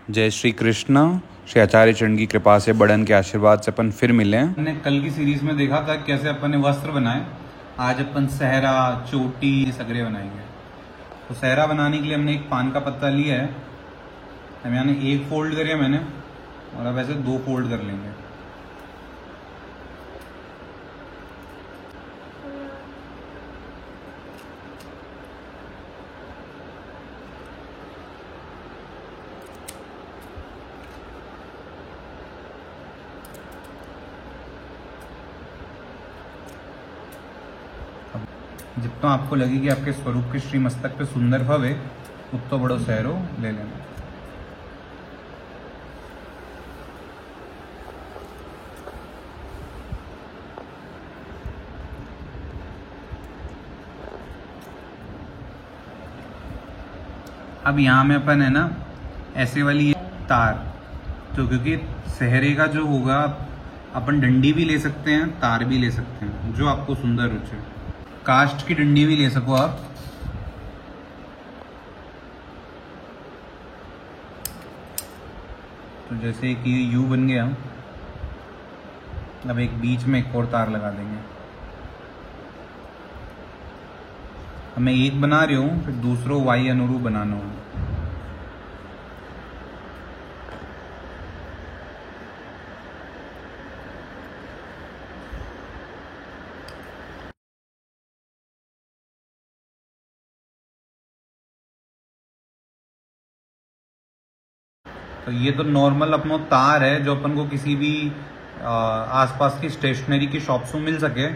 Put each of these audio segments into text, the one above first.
जय श्री कृष्ण। श्री आचार्य चरण की कृपा से, बड़न के आशीर्वाद से अपन फिर मिले हैं। हमने कल की सीरीज में देखा था कैसे अपन ने वस्त्र बनाए। आज अपन सहरा, चोटी, सगरे बनाएंगे। तो सहरा बनाने के लिए हमने एक पान का पत्ता लिया है। हम यानी एक फोल्ड करिए मैंने, और अब ऐसे 2 फोल्ड कर लेंगे। जितना आपको लगे कि आपके स्वरूप के श्री मस्तक पे सुंदर भवे, उतो बड़ो सहरो ले लेना। अब यहाँ में अपन है ना ऐसे वाली तार, तो क्योंकि सहरे का जो होगा अपन डंडी भी ले सकते हैं, तार भी ले सकते हैं, जो आपको सुंदर रुचे। कास्ट की डंडी भी ले सको आप। तो जैसे कि ये यू बन गया, अब एक बीच में एक और तार लगा देंगे। अब मैं एक बना रही हूँ, फिर दूसरों वाई अनुरूप बनाना हो। तो ये तो नॉर्मल अपना तार है जो अपन को किसी भी आसपास की स्टेशनरी की शॉप से मिल सके।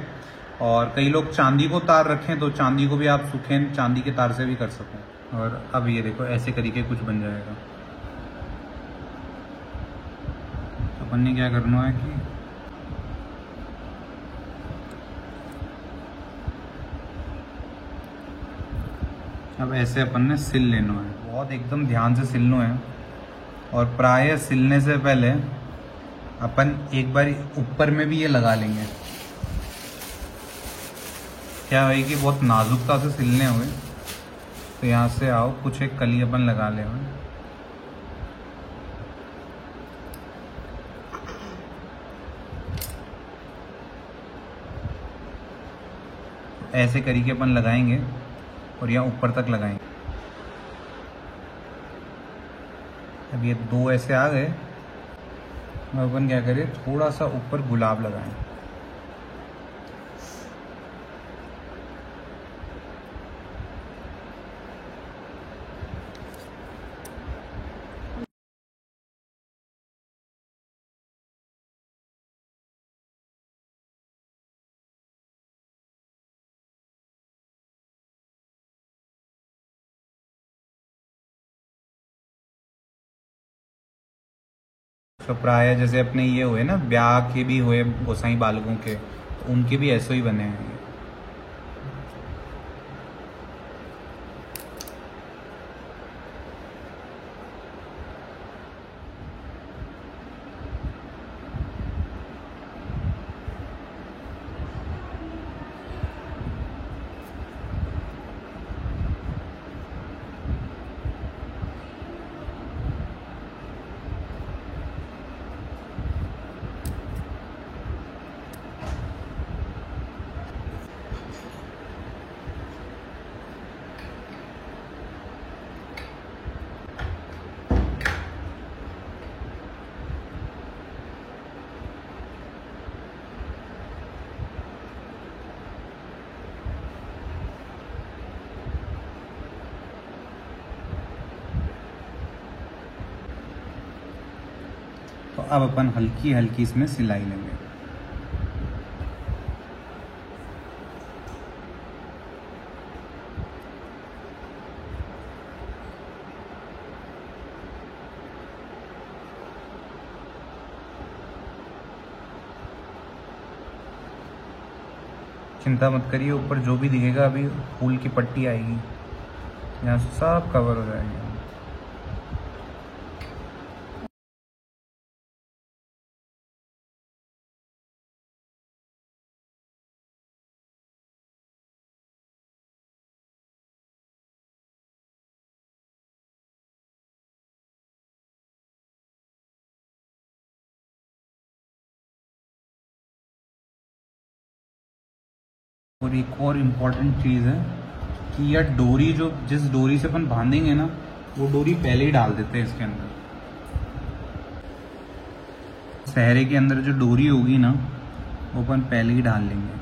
और कई लोग चांदी को तार रखें, तो चांदी को भी आप सुखें चांदी के तार से भी कर सकें। और अब ये देखो ऐसे तरीके कुछ बन जाएगा। तो अपन ने क्या करना है कि अब ऐसे अपन ने सिल लेना है, बहुत एकदम ध्यान से सिलना है। और प्राय सिलने से पहले अपन एक बार ऊपर में भी ये लगा लेंगे। क्या है कि बहुत नाजुकता से सिलने हुए, तो यहाँ से आओ कुछ एक कली अपन लगा ले। ऐसे करके अपन लगाएंगे और यहाँ ऊपर तक लगाएंगे। अब ये 2 ऐसे आ गए। अब अपन क्या करें, थोड़ा सा ऊपर गुलाब लगाएं। तो प्राय जैसे अपने ये हुए ना, ब्याह के भी हुए गोसाई बालकों के, तो उनके भी ऐसे ही बने हैं। तो अब अपन हल्की हल्की इसमें सिलाई लेंगे। चिंता मत करिए, ऊपर जो भी दिखेगा अभी फूल की पट्टी आएगी, यहाँ से सब कवर हो जाएगा। और एक और इम्पॉर्टेंट चीज़ है कि यह डोरी जो जिस डोरी से अपन बांधेंगे ना, वो डोरी पहले ही डाल देते हैं इसके अंदर। सहरे के अंदर जो डोरी होगी ना, वो अपन पहले ही डाल लेंगे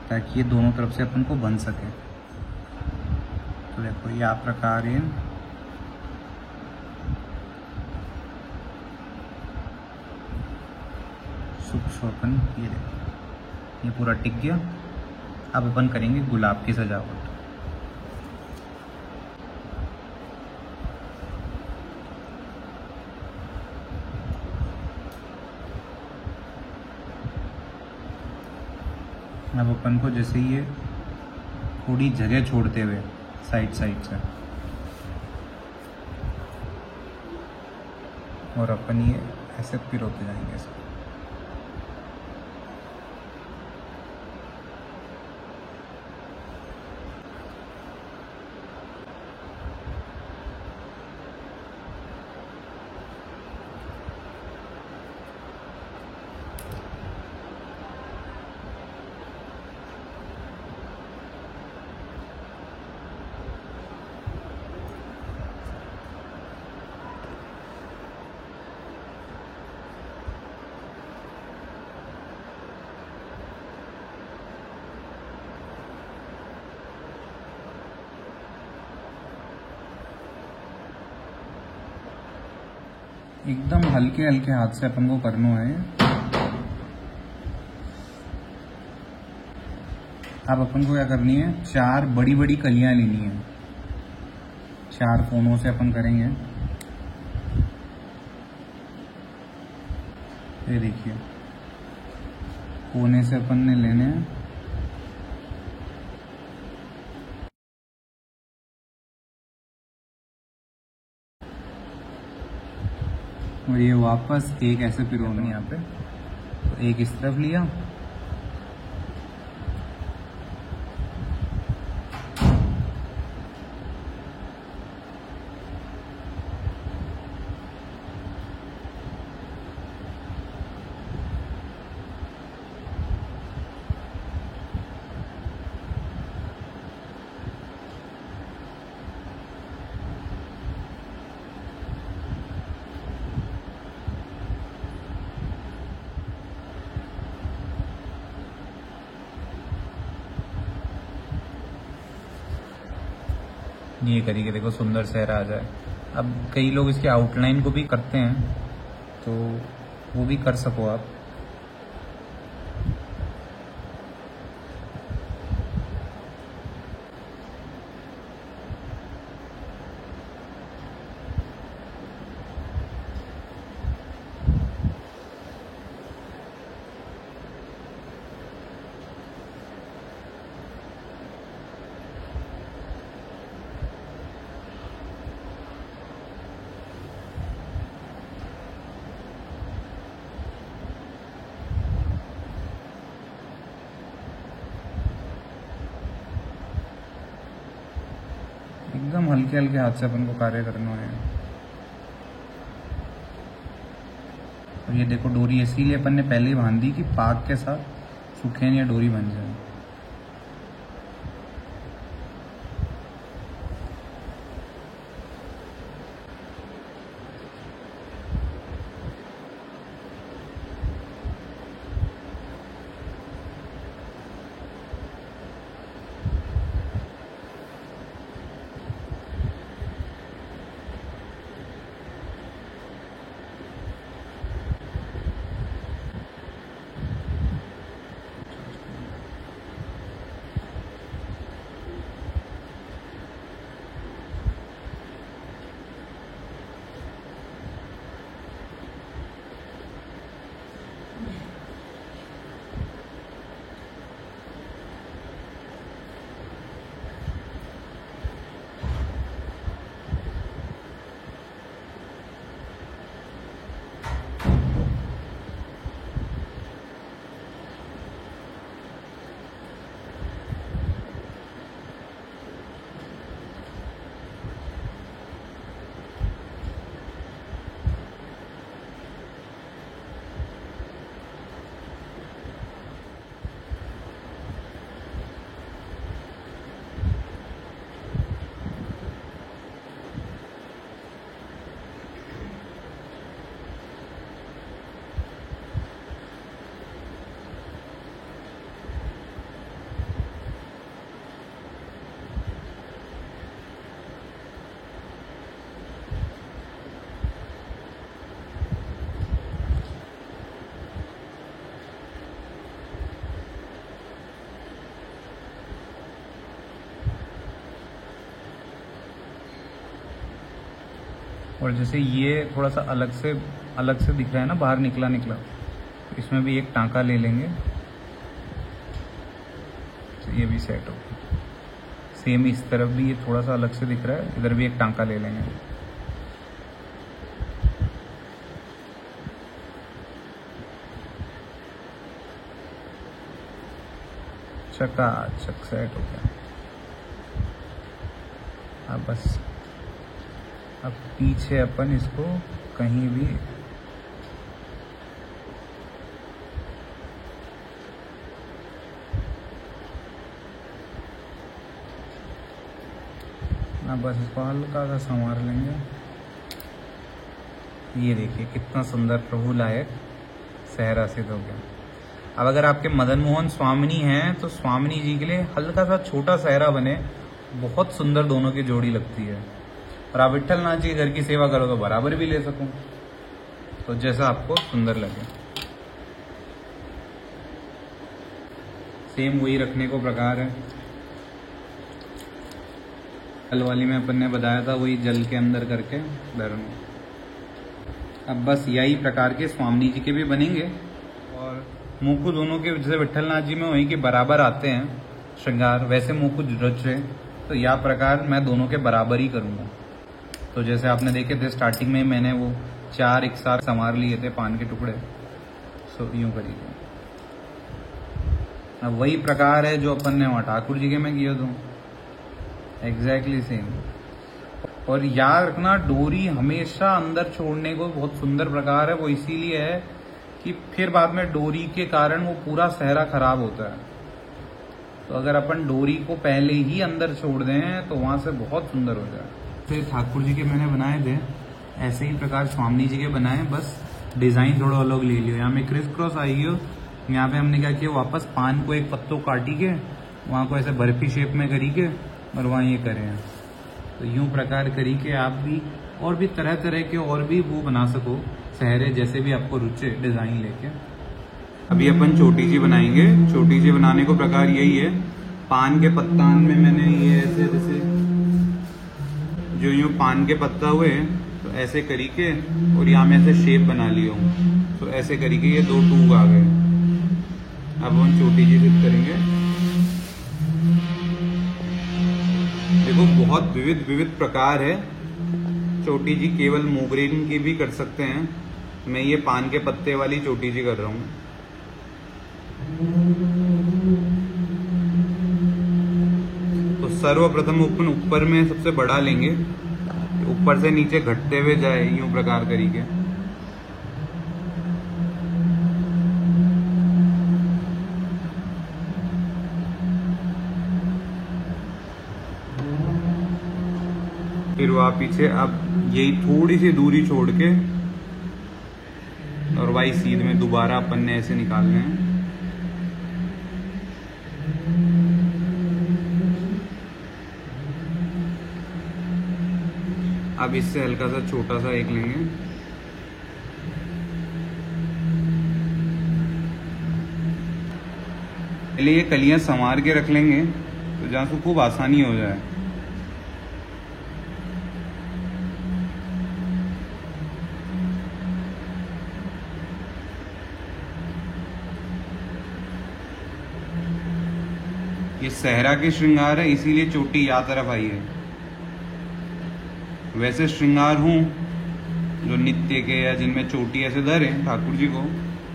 ताकि ये दोनों तरफ से अपन को बन सके। तो देखो या प्रकार ये सूक्ष्म अपन ये देखो, ये पूरा टिक गया। अब अपन करेंगे गुलाब की सजावट। अब अपन को जैसे ये थोड़ी जगह छोड़ते हुए साइड साइड से, और अपन ये ऐसे पिरोते जाएंगे इसको। एकदम हल्के हल्के हाथ से अपन को करना है। अब अपन को क्या करनी है, 4 बड़ी बड़ी कलियां लेनी है। 4 कोनों से अपन करेंगे। ये देखिए, कोने से अपन ने लेने हैं। और ये वापस एक ऐसे पिरोना यहाँ पे, तो एक इस तरफ लिया, ये करिए, देखो सुंदर सहरा आ जाए। अब कई लोग इसके आउटलाइन को भी करते हैं, तो वो भी कर सको आप। एकदम हल्के हल्के हाथ से अपन को कार्य करना है। और ये देखो, डोरी इसीलिए अपन ने पहले ही बांध दी कि पाग के साथ सूखे नहीं या डोरी बन जाए। और जैसे ये थोड़ा सा अलग से दिख रहा है ना, बाहर निकला, तो इसमें भी एक टांका ले लेंगे तो ये भी सेट होगा। सेम इस तरफ भी ये थोड़ा सा अलग से दिख रहा है, इधर भी एक टांका ले लेंगे। चकाचक सेट हो गया। अब बस अब पीछे अपन इसको कहीं भी ना, बस इसको हल्का सा संवार लेंगे। ये देखिए कितना सुंदर प्रभु लायक सहरा सिद्ध हो गया। अब अगर आपके मदन मोहन स्वामिनी हैं तो स्वामिनी जी के लिए हल्का सा छोटा सहरा बने, बहुत सुंदर दोनों की जोड़ी लगती है। और आप विट्ठल नाथ जी के घर की सेवा करो तो बराबर भी ले सकूं, तो जैसा आपको सुंदर लगे। सेम वही रखने को प्रकार है। कल वाली में अपन ने बताया था वही जल के अंदर करके धर्म। अब बस यही प्रकार के स्वामी जी के भी बनेंगे। और मुकुट दोनों के जैसे विट्ठल नाथ जी में वही के बराबर आते हैं श्रृंगार, वैसे मुकुट रचे तो यह प्रकार मैं दोनों के बराबर ही करूँगा। तो जैसे आपने देखे थे स्टार्टिंग में मैंने वो 4 एक साथ संवार लिए थे पान के टुकड़े, सो यूं करिए। अब वही प्रकार है जो अपन ने वहाँ ठाकुर जी के में किया था, एग्जैक्टली सेम। और याद रखना डोरी हमेशा अंदर छोड़ने को बहुत सुंदर प्रकार है। वो इसीलिए है कि फिर बाद में डोरी के कारण वो पूरा सहरा खराब होता है। तो अगर अपन डोरी को पहले ही अंदर छोड़ दें तो वहां से बहुत सुंदर हो जाए। फिर ठाकुर जी के मैंने बनाए थे, ऐसे ही प्रकार स्वामी जी के बनाए, बस डिजाइन थोड़ा अलग ले लियो। यहाँ में क्रिस क्रॉस आई हो, यहाँ पे हमने क्या किया, वापस पान को एक पत्तों काटी के वहाँ को ऐसे बर्फी शेप में करी के और वहाँ ये करे हैं। तो यूं प्रकार करी के आप भी और भी तरह तरह के और भी वो बना सको सहरे, जैसे भी आपको रुचे डिजाइन लेके। अभी अपन छोटी सी बनाएंगे। छोटी सी बनाने को प्रकार यही है, पान के पत्तान में मैंने ये ऐसे जैसे जो यूं पान के पत्ता हुए तो ऐसे करी के और यहाँ में ऐसे शेप बना लिया हूँ, तो ऐसे करी के ये 2 टूक आ गए। अब हम छोटी सी फिट करेंगे। देखो बहुत विविध प्रकार है। चोटी जी केवल मोगरेन की भी कर सकते हैं, मैं ये पान के पत्ते वाली चोटी जी कर रहा हूँ। तो सर्वप्रथम अपन ऊपर में सबसे बड़ा लेंगे, ऊपर से नीचे घटते हुए जाए यूं प्रकार करीके। फिर वहां पीछे अब यही थोड़ी सी दूरी छोड़ के और वाई सीध में दोबारा अपन ने ऐसे निकालने हैं। अब इससे हल्का सा छोटा सा एक लेंगे। पहले ये कलियां संवार के रख लेंगे तो जहां से खूब आसानी हो जाए। ये सहरा के श्रृंगार है, इसीलिए चोटी या तरफ आई है। वैसे श्रृंगार हूं जो नित्य के या जिनमें चोटी ऐसे धरे ठाकुर जी को,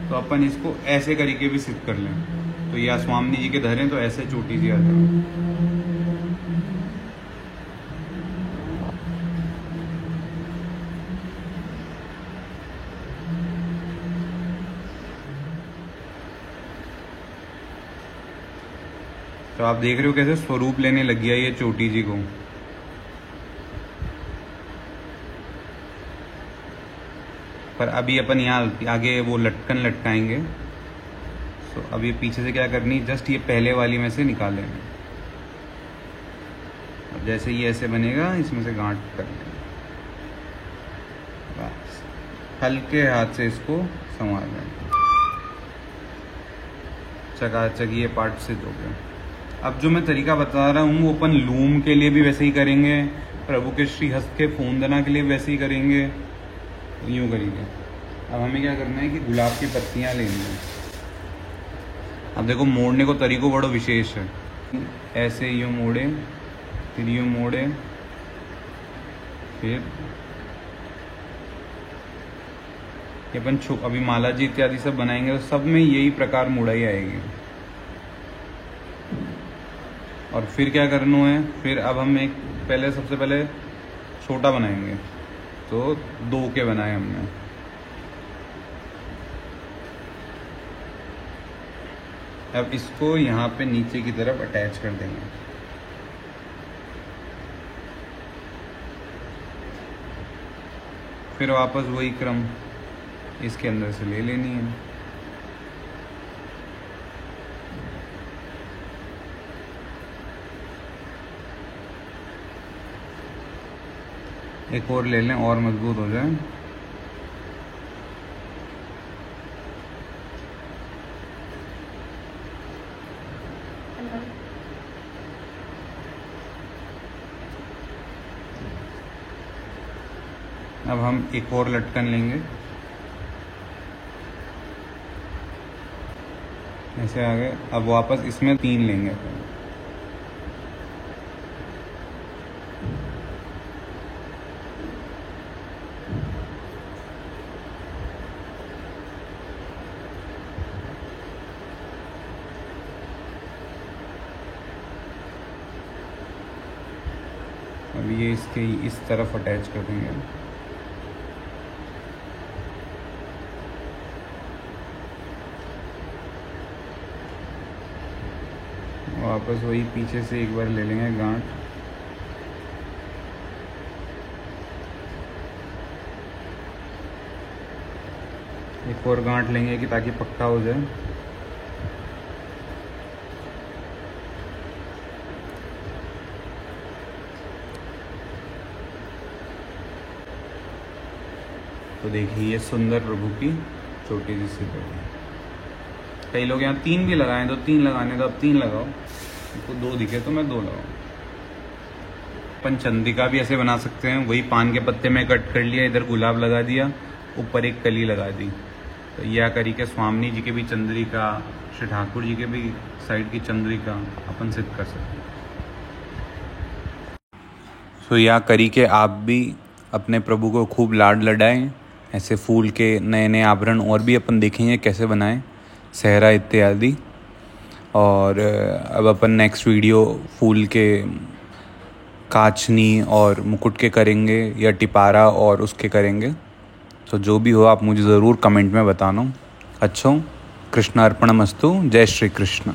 तो अपन इसको ऐसे करके भी सिद्ध कर लें। तो या स्वामी जी के धरे तो ऐसे चोटी जी आता है। तो आप देख रहे हो कैसे स्वरूप लेने लग गया ये चोटी जी को। पर अभी अपन यहाँ आगे वो लटकन लटकाएंगे। तो अब ये पीछे से क्या करनी, जस्ट ये पहले वाली में से निकालेंगे। और जैसे ये ऐसे बनेगा इसमें से गांठ कर लेंगे, बस हल्के हाथ से इसको संवार लेंगे। चकाचक ये पार्ट से हो गया। अब जो मैं तरीका बता रहा हूँ वो अपन लूम के लिए भी वैसे ही करेंगे, प्रभु के श्री हस्त के फूंदना के लिए वैसे ही करेंगे, यूँ करेंगे। अब हमें क्या करना है कि गुलाब की पत्तियाँ लेनी है। अब देखो मोड़ने को तरीको बड़ा विशेष है, ऐसे यूँ मोड़े, फिर यूँ मोड़े, फिर अपन अभी माला जी इत्यादि सब बनाएंगे तो सब में यही प्रकार मुड़ाई आएगी। और फिर क्या करना है, फिर अब हम एक सबसे पहले छोटा बनाएंगे, तो 2 के बनाए हमने। अब इसको यहाँ पे नीचे की तरफ अटैच कर देंगे। फिर वापस वही क्रम इसके अंदर से ले लेनी है। एक और ले लें और मजबूत हो जाए। अब हम एक और लटकन लेंगे, ऐसे आ गए। अब वापस इसमें 3 लेंगे। अब ये इसके इस तरफ अटैच कर देंगे। वापस वही पीछे से एक बार ले लेंगे गांठ। एक और गांठ लेंगे कि ताकि पक्का हो जाए। तो देखिए ये सुंदर प्रभु की छोटी सी प्रभु। कई लोग यहाँ 3 भी लगाएं, तो 3 लगाने तो अब 3 लगाओ, तो 2 दिखे तो मैं 2 लगाऊँ। अपन चंद्रिका भी ऐसे बना सकते हैं, वही पान के पत्ते में कट कर लिया, इधर गुलाब लगा दिया, ऊपर एक कली लगा दी। तो यह करी के स्वामी जी के भी चंद्रिका, श्री ठाकुर जी के भी साइड की चंद्रिका अपन सिद्ध कर सकते हैं। तो यह करी के आप भी अपने प्रभु को खूब लाड लडाएं। ऐसे फूल के नए नए आभरण और भी अपन देखेंगे कैसे बनाएं, सहरा इत्यादि। और अब अपन नेक्स्ट वीडियो फूल के काचनी और मुकुट के करेंगे या टिपारा और उसके करेंगे। तो जो भी हो आप मुझे ज़रूर कमेंट में बताना। अच्छा, कृष्णार्पणमस्तु। जय श्री कृष्ण।